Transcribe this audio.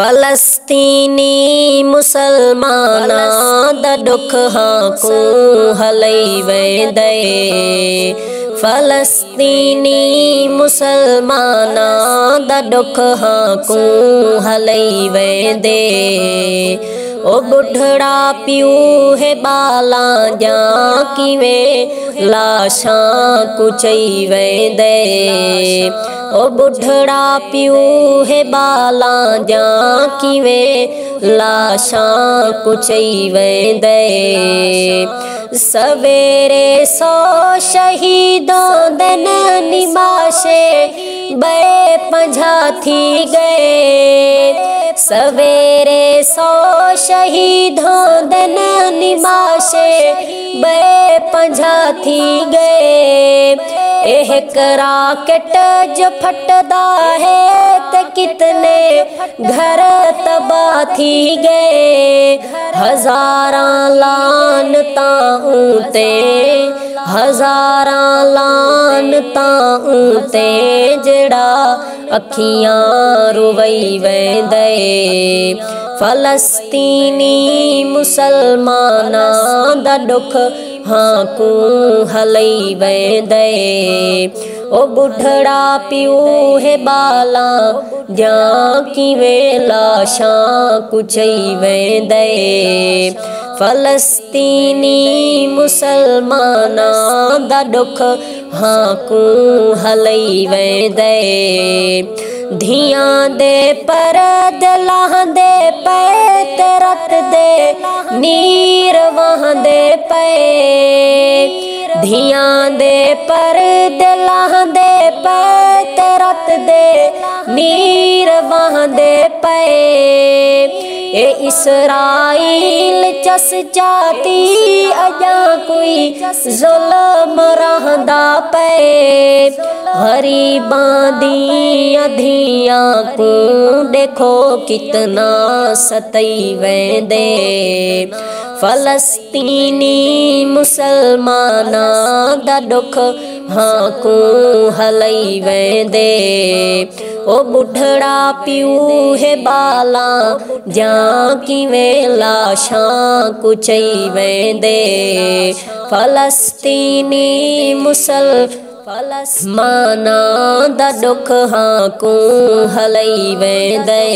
फलस्तीनी मुसलमानां दा दुख हाकू हलई वेंदे। फलस्तीनी मुसलमानां दा दुख हाकू हलई वेंदे। ओ बुढ़ड़ा पियू है बाला जा किवें लाशां कुचई वेंदे। ओ बुढ़ड़ा पियू है बाला जा किवें लाशां कुचई वेंदे। सवेरे सौ शहीदों दिन निमाशे बे50 थी गए। सवेरे सौ शहीदों दिन निमाशे बे50 थी गए। एह राकेट जो फटदा है ते कितने घर तबाह थी गए। हजारां लानतां ऊते, हजारां लानतां ऊते जड़ा अखियां रुवई वेंदे। फलस्तीनी मुसलमानां दा दुख हाकू हलई वेंदे। ओ बुढ़ड़ा पियू है बाला जा किवें लाशां कुचई वेंदे। फलस्तीनी मुसलमानां दा दुख हाकू हलई वेंदे। धियां दे पर लाहंदे पे ते रत दे नीर वहंदे पे। धियां दे पर लाहंदे पे ते रत दे नीर वहंदे पे। ए इसराइल चस जाती अजा कोई जुल्म रहंदा पे। गरीबां दियां धियां को देखो कितना सतई वेंदे। फलस्तीनी मुसलमानां दा दुख हाकू हलई वेंदे। ओ बुढ़ड़ा पियू है बाला जा किवें लाशां कुचई वेंदे। फलस्तीनी मुसलमानां दा दुख हाकू हलई वेंदे।